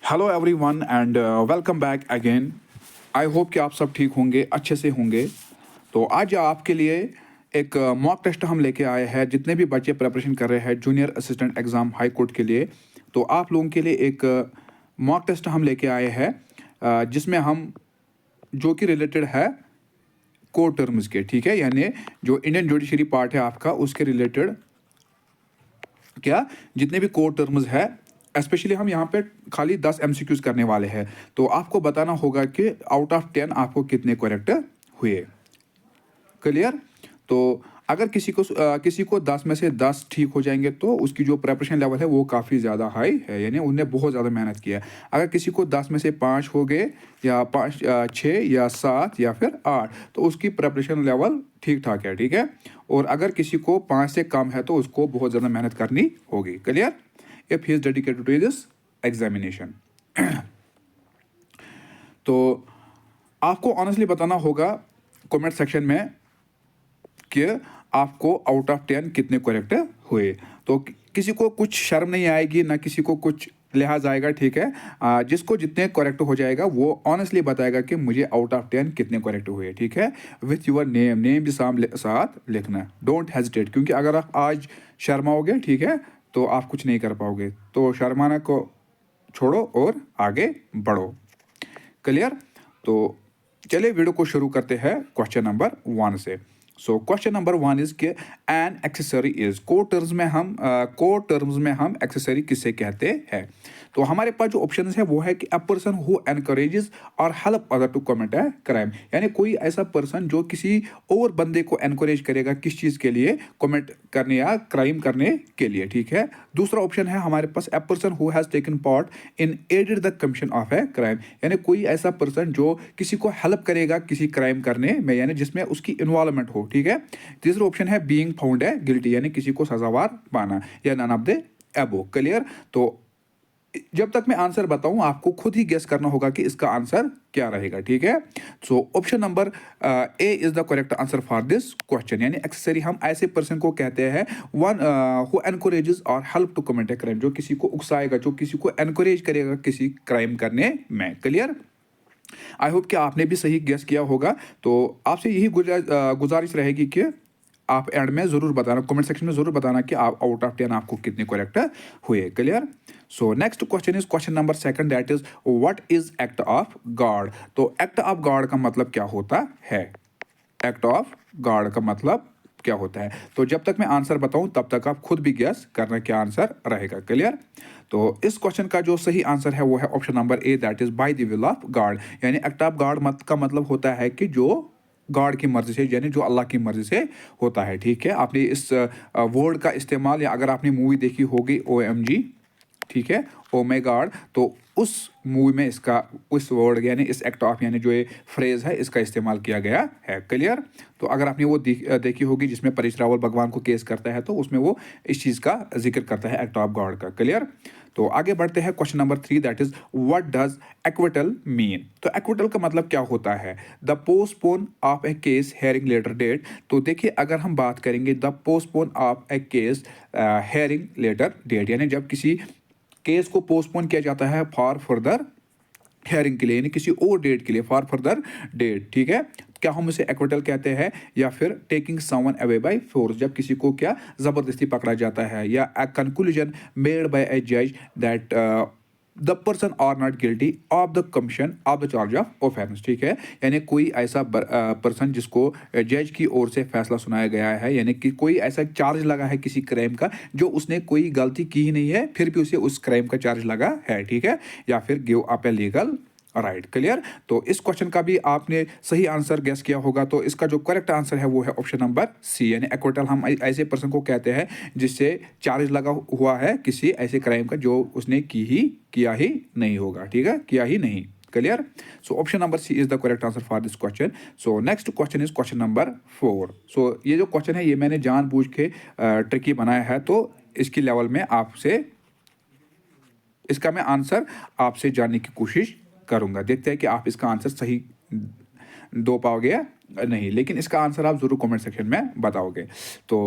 Hello everyone and welcome back again. I hope कि आप सब ठीक होंगे, अच्छे से होंगे। तो आज आपके लिए एक मॉक टेस्ट हम लेके आए हैं। जितने भी बच्चे प्रिपरेशन कर रहे हैं junior assistant exam high court के लिए, तो आप लोगों के लिए एक मॉक टेस्ट हम लेके आए हैं, जिसमें हम जो कि रिलेटेड है कोर्ट टर्म्स के, ठीक है, यानी जो इंडियन जुडिशरी पार्ट है आपका, उसके रिलेटेड क्या जितने भी कोर टर्म्स है, स्पेशली हम यहाँ पे खाली 10 एमसीक्यूज करने वाले हैं। तो आपको बताना होगा कि आउट ऑफ 10 आपको कितने करेक्ट हुए। क्लियर? तो अगर किसी को 10 में से 10 ठीक हो जाएंगे तो उसकी जो प्रिपरेशन लेवल है वो काफ़ी ज़्यादा हाई है, यानी उनने बहुत ज़्यादा मेहनत किया है। अगर किसी को 10 में से 5 हो गए, या 6 या 7 या फिर 8, तो उसकी प्रिपरेशन लेवल ठीक ठाक है, ठीक है। और अगर किसी को 5 से कम है तो उसको बहुत ज़्यादा मेहनत करनी होगी। Clear? If he is dedicated to this examination. तो आपको ऑनेस्टली बताना होगा कमेंट सेक्शन में कि आपको आउट ऑफ 10 कितने करेक्ट हुए। तो किसी को कुछ शर्म नहीं आएगी, ना किसी को कुछ लिहाज आएगा, ठीक है। जिसको जितने करेक्ट हो जाएगा वो ऑनेस्टली बताएगा कि मुझे आउट ऑफ 10 कितने करेक्ट हुए, ठीक है। विथ योर नेम भी साथ लिखना, डोंट हेजिटेट, क्योंकि अगर आप आज शर्माओगे, ठीक है, तो आप कुछ नहीं कर पाओगे। तो शर्माना को छोड़ो और आगे बढ़ो। क्लियर? तो चलिए वीडियो को शुरू करते हैं क्वेश्चन नंबर 1 से। सो क्वेश्चन नंबर 1 इज के an accessory is, code terms में हम एक्सेसरी किसे कहते हैं। तो हमारे पास जो ऑप्शन है वो है कि अ पर्सन हु एनकरेजेस और help other to commit a crime, यानी कोई ऐसा पर्सन जो किसी और बंदे को एनकरेज करेगा किस चीज़ के लिए, कमिट करने या क्राइम करने के लिए, ठीक है। दूसरा ऑप्शन है हमारे पास a person who has taken part in aided the commission of a crime, यानी कोई ऐसा पर्सन जो किसी को हेल्प करेगा किसी क्राइम करने में, यानी जिसमें उसकी इन्वॉल्वमेंट हो, ठीक है। तीसरा ऑप्शन है बीइंग फाउंड ए गिल्टी, यानी किसी को सजावार पाना, या none of the above. Clear? तो जब तक मैं आंसर बताऊं आपको खुद ही गेस करना होगा कि इसका आंसर क्या रहेगा, ठीक है। So option number A is the correct answer for this question, यानी एक्सेसरी हम ऐसे पर्सन को कहते हैं वन हु एनकरेजेस और help to commit a crime, जो किसी को उकसाएगा, जो किसी को एनकरेज करेगा किसी क्राइम करने में। क्लियर? आई होप कि आपने भी सही गेस किया होगा। तो आपसे यही गुजारिश रहेगी कि आप एंड में ज़रूर बताना, कमेंट सेक्शन में ज़रूर बताना कि आप आउट ऑफ 10 आपको कितने करेक्ट हुए। Clear? So next question is question number 2, that is what is act of God. तो एक्ट ऑफ गॉड का मतलब क्या होता है? एक्ट ऑफ गॉड का मतलब क्या होता है? तो जब तक मैं आंसर बताऊं तब तक आप खुद भी गेस करना क्या आंसर रहेगा। क्लियर? तो इस क्वेश्चन का जो सही आंसर है वो है option number A, that is by the will of God, यानी एक्ट ऑफ गॉड का मतलब होता है कि जो गॉड की मर्जी से, यानी जो अल्लाह की मर्जी से होता है, ठीक है। आपने इस वर्ड का इस्तेमाल, या अगर आपने मूवी देखी होगी OMG, ठीक है, ओ माय गॉड, तो उस मूवी में इसका उस वर्ड यानी इस एक्ट ऑफ यानी जो ये फ्रेज है इसका इस्तेमाल किया गया है। क्लियर? तो अगर आपने वो देखी होगी जिसमें परेश रावल भगवान को केस करता है, तो उसमें वो इस चीज़ का जिक्र करता है, एक्ट ऑफ गॉड का। क्लियर? तो आगे बढ़ते हैं question number 3, that is what does acquittal mean. तो एक्विटल का मतलब क्या होता है? The postpone of a case hearing later date. तो देखिए अगर हम बात करेंगे the postpone of a case hearing later date, यानी जब किसी केस को पोस्टपोन किया जाता है फॉर फर्दर हेयरिंग के लिए, यानी किसी और डेट के लिए, फॉर फर्दर डेट, ठीक है। क्या हम उसे एक्विटल कहते हैं, या फिर taking someone away by force, जब किसी को क्या जबरदस्ती पकड़ा जाता है, या a conclusion made by a जज that the person are not guilty of the commission of the charge of offence, ठीक है। यानी कोई ऐसा पर्सन जिसको जज की ओर से फैसला सुनाया गया है, यानी कि कोई ऐसा चार्ज लगा है किसी क्राइम का जो उसने कोई गलती की ही नहीं है, फिर भी उसे उस क्राइम का चार्ज लगा है, ठीक है, या फिर give up a legal right. Clear? तो इस क्वेश्चन का भी आपने सही आंसर गेस किया होगा। तो इसका जो करेक्ट आंसर है वो है ऑप्शन नंबर सी, यानी एक्विटल हम ऐसे पर्सन को कहते हैं जिससे चार्ज लगा हुआ है किसी ऐसे क्राइम का जो उसने किया ही नहीं होगा, ठीक है, किया ही नहीं। Clear? So option number C is the correct answer for this question. So next question is question number 4। सो ये जो क्वेश्चन है ये मैंने जानबूझ के ट्रिकी बनाया है, तो इसकी लेवल में आपसे इसका मैं आंसर आपसे जानने की कोशिश करूंगा। देखते हैं कि आप इसका आंसर सही दो पाओगे या नहीं, लेकिन इसका आंसर आप जरूर कमेंट सेक्शन में बताओगे। तो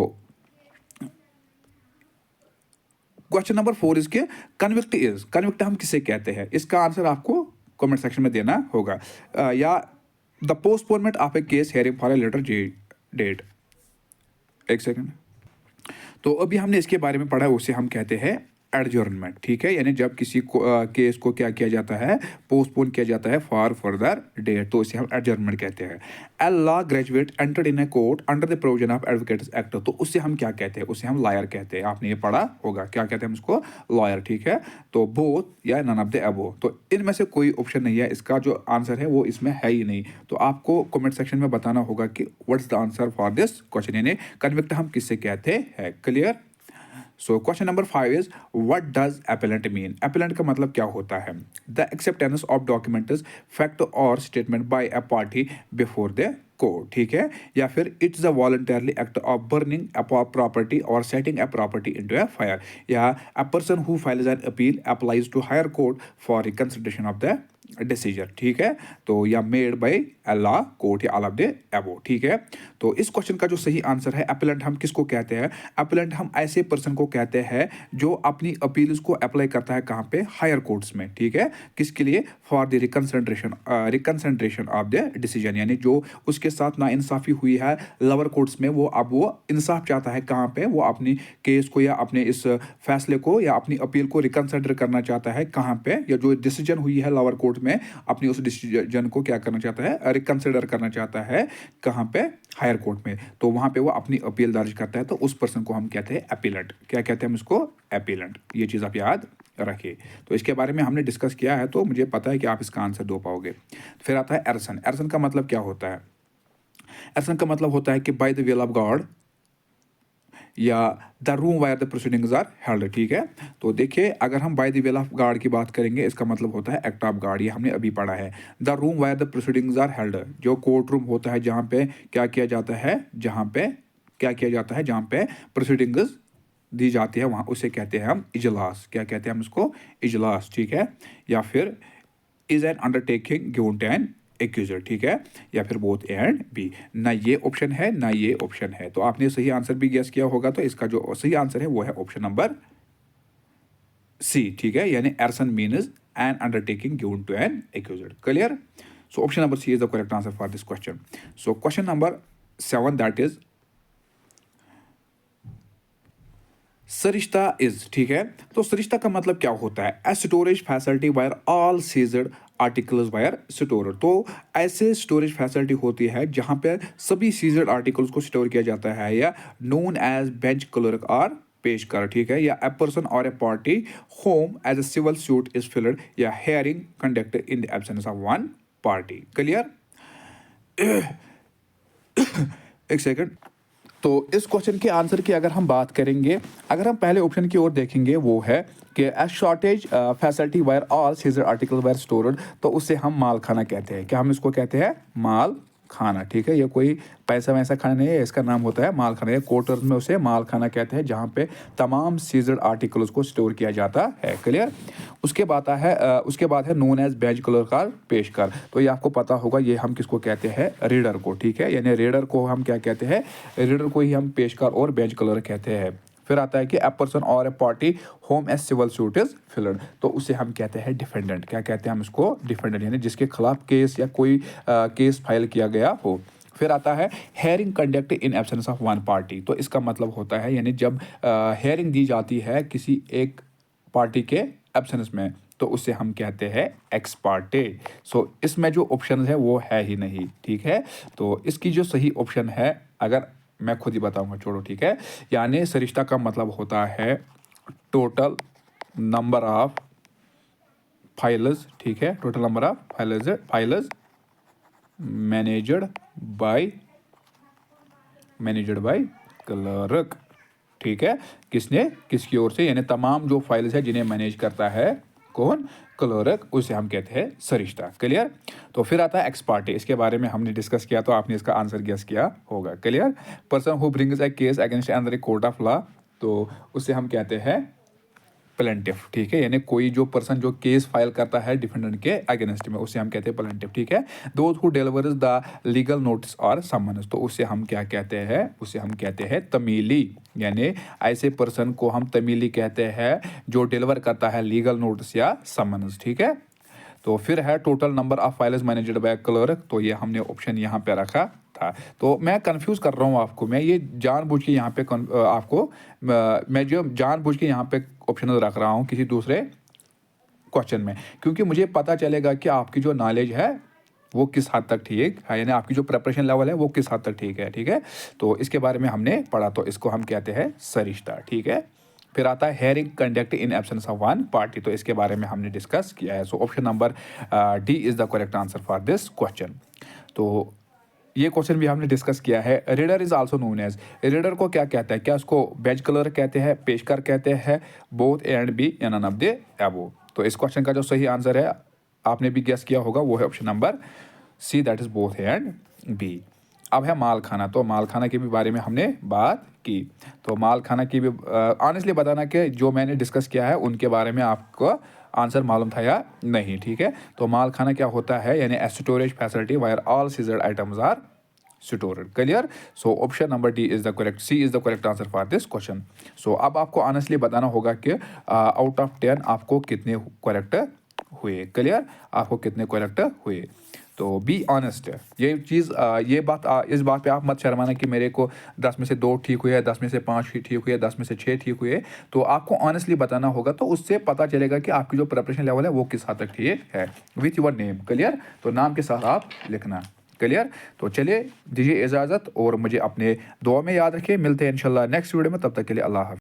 क्वेश्चन नंबर 4 इज के कन्विक्ट हम किसे कहते हैं, इसका आंसर आपको कमेंट सेक्शन में देना होगा। या the postponement of a case hearing for a later date. एक सेकंड। तो अभी हमने इसके बारे में पढ़ा है, उसे हम कहते हैं एडजर्नमेंट, ठीक है, यानी जब किसी को केस को क्या किया जाता है, पोस्टपोन किया जाता है फॉर फर्दर डेट, तो इसे हम एडजर्नमेंट कहते हैं। A law graduate entered in a court under the provision of advocates act, तो उससे हम क्या कहते हैं, उसे हम लॉयर कहते हैं। आपने ये पढ़ा होगा, क्या कहते हैं हम उसको, लॉयर, ठीक है। तो बोथ या नन ऑफ द अबोव, तो इनमें से कोई ऑप्शन नहीं है, इसका जो आंसर है वो इसमें है ही नहीं। तो आपको कमेंट सेक्शन में बताना होगा कि what's the answer for this question, यानी कन्विक्ट हम किससे कहते हैं। Clear. So question number 5 is what does appellant mean. Appellant का मतलब क्या होता है, the acceptance of documents fact और statement by a party before the court, ठीक है, या फिर it's a voluntarily act of burning a property और setting a property into a fire, या a person who files an appeal applies to higher court for reconsideration of the decision, ठीक है। तो या made by a law court या all of the above, ठीक है। तो इस क्वेश्चन का जो सही आंसर है, अपीलेंट हम किसको कहते हैं, अपीलेंट हम ऐसे पर्सन को कहते हैं जो अपनी अपील्स को अप्लाई करता है कहाँ पे, हायर कोर्ट्स में, ठीक है। किसके लिए, for the reconsideration of the decision, यानी जो उसके साथ नाइंसाफी हुई है लोअर कोर्ट्स में, वो अब वो इंसाफ चाहता है कहाँ पे, वो अपनी केस को या अपने इस फैसले को या अपनी अपील को रिकंसिडर करना चाहता है कहाँ पे, या जो डिसीजन हुई है लोअर कोर्ट में, अपनी उस डिसीजन को क्या करना चाहता है, रिकंसिडर करना चाहता है कहाँ पे, हायर कोर्ट में। तो वहां पे वो अपनी अपील दर्ज करता है, तो उस पर्सन को हम कहते हैं अपीलेंट। क्या कहते हैं हम इसको, अपीलेंट। ये चीज़ आप याद रखिए। तो इसके बारे में हमने डिस्कस किया है, तो मुझे पता है कि आप इसका आंसर दो पाओगे। फिर आता है एरसन। एरसन का मतलब क्या होता है, एरसन का मतलब होता है कि by the will of God या the room where the proceedings are held, ठीक है। तो देखिए, अगर हम by the will of God की बात करेंगे, इसका मतलब होता है एक्ट ऑफ गॉड, ये हमने अभी पढ़ा है। The room where the proceedings are held, जो कोर्ट रूम होता है जहाँ पे क्या किया जाता है, जहाँ पे क्या किया जाता है, जहाँ पे प्रोसीडिंग्स दी जाती है, वहाँ उसे कहते हैं हम इजलास। क्या कहते हैं हम इसको, इजलास, ठीक है। या फिर is an undertaking given to an accuser, ठीक है, या फिर बोथ ए एंड बी। ना ये ऑप्शन है ना ये ऑप्शन है, तो आपने सही आंसर भी गेस किया होगा, तो इसका जो सही आंसर है वो है ऑप्शन नंबर सी, ठीक है, यानी arson means an undertaking given to an accuser. Clear. So option number C is the correct answer for this question. So question number 7 that is sarishta is, ठीक है। तो सरिश्ता का मतलब क्या होता है, a storage facility where all seized articles where store. तो ऐसे स्टोरेज फैसिलिटी होती है जहां पे सभी सीज्ड आर्टिकल्स को स्टोर किया जाता है, या नोन एज बेंच क्लर्क और पेश कर, ठीक है, या a person or a party whom as a civil suit is filed या hearing conducted in the absence of one party. Clear. एक सेकंड। तो इस क्वेश्चन के आंसर की अगर हम बात करेंगे, अगर हम पहले ऑप्शन की ओर देखेंगे, वो है कि a shortage facility where all seizure article where stored, तो उससे हम माल खाना कहते हैं। क्या हम इसको कहते हैं, माल खाना, ठीक है। ये कोई पैसा वैसा खाना नहीं है, इसका नाम होता है माल खाना। या कोर्टर्स में उसे माल खाना कहते हैं, जहाँ पे तमाम सीजर्ड आर्टिकल्स को स्टोर किया जाता है। क्लियर। उसके बाद है नोन एज बेंच क्लर्क और पेशकर। तो ये आपको पता होगा, ये हम किसको कहते हैं, रीडर को, ठीक है, यानी रीडर को हम क्या कहते हैं, रीडर को ही हम पेशकर और बेंच क्लर्क कहते हैं। फिर आता है कि a person or a party whom as civil suit is filed, तो उसे हम कहते हैं डिफेंडेंट। क्या कहते हैं हम इसको, डिफेंडेंट, यानी जिसके खिलाफ केस या कोई केस फाइल किया गया हो। फिर आता है hearing conduct in absence of one party. तो इसका मतलब होता है, यानी जब हेयरिंग दी जाती है किसी एक पार्टी के एब्सेंस में, तो उसे हम कहते हैं एक्स पार्टे। सो इसमें जो ऑप्शन है वो है ही नहीं, ठीक है। तो इसकी जो सही ऑप्शन है, अगर मैं खुद ही बताऊंगा, छोड़ो, ठीक है, यानी सरिश्ता का मतलब होता है टोटल नंबर ऑफ फाइल्स, ठीक है, total number of files managed by clerk, ठीक है, किसकी ओर से, यानी तमाम जो फाइल्स है जिन्हें मैनेज करता है कौन, क्लर्क, उसे हम कहते हैं सरिश्ता। क्लियर। तो फिर आता है एक्स पार्टी। इसके बारे में हमने डिस्कस किया, तो आपने इसका आंसर गेस किया होगा। Clear. Person who brings A case against another court of law, तो उसे हम कहते हैं प्लेंटिफ, ठीक है, यानी कोई जो पर्सन जो केस फाइल करता है डिफेंडेंट के अगेंस्ट में, उसे हम कहते हैं प्लेंटिफ, ठीक है। Those who delivers the legal notice और समन्स, तो उसे हम क्या कहते हैं, उसे हम कहते हैं तमीली, यानी ऐसे पर्सन को हम तमीली कहते हैं जो डिलीवर करता है लीगल नोटिस या समन्स, ठीक है। तो फिर है total number of files managed by clerk, तो ये हमने ऑप्शन यहाँ पे रखा था। तो मैं कंफ्यूज कर रहा हूँ आपको, मैं ये जानबूझ के यहाँ पे मैं जो जानबूझ के यहाँ पे ऑप्शन रख रहा हूँ किसी दूसरे क्वेश्चन में, क्योंकि मुझे पता चलेगा कि आपकी जो नॉलेज है वो किस हद तक ठीक है, यानी आपकी जो प्रिपरेशन लेवल है वो किस हद तक ठीक है, ठीक है। तो इसके बारे में हमने पढ़ा, तो इसको हम कहते हैं सरिश्ता, ठीक है। फिर आता है hearing conduct in absence of one party, तो इसके बारे में हमने डिस्कस किया है। So option number D is the correct answer for this question. तो ये क्वेश्चन भी हमने डिस्कस किया है। Reader is also known as, reader को क्या कहते हैं, क्या उसको बेज क्लर्क कहते हैं, पेशकार कहते हैं, बोथ ए एंड बी या नन ऑफ द अबव। तो इस क्वेश्चन का जो सही आंसर है आपने भी गेस किया होगा, वो है option number C, that is both A and B. अब है माल खाना, तो माल खाना के भी बारे में हमने बात की। तो माल खाना की भी ऑनेस्टली बताना कि जो मैंने डिस्कस किया है उनके बारे में आपको आंसर मालूम था या नहीं, ठीक है। तो माल खाना क्या होता है, यानी a storage facility where all seized items are stored, clear. So option number D is the correct, C is the correct answer for this question. सो अब आपको ऑनेस्टली बताना होगा कि आउट ऑफ 10 आपको कितने करेक्ट हुए, क्लियर, आपको कितने करेक्ट हुए। तो बी ऑनेस्ट, ये चीज़ ये बात इस बात पे आप मत शर्माना कि मेरे को 10 में से 2 ठीक हुए, 10 में से 5 ठीक हुए, 10 में से 6 ठीक हुए। तो आपको ऑनेस्टली बताना होगा, तो उससे पता चलेगा कि आपकी जो प्रिपरेशन लेवल है वो किस हद तक ठीक है, विथ योर नेम, क्लियर। तो नाम के साथ आप लिखना, क्लियर। तो चलिए दीजिए इजाज़त और मुझे अपने दुआ में याद रखिए, मिलते हैं इंशाल्लाह नेक्स्ट वीडियो में, तब तक के लिए अल्लाह हाफ़िज़।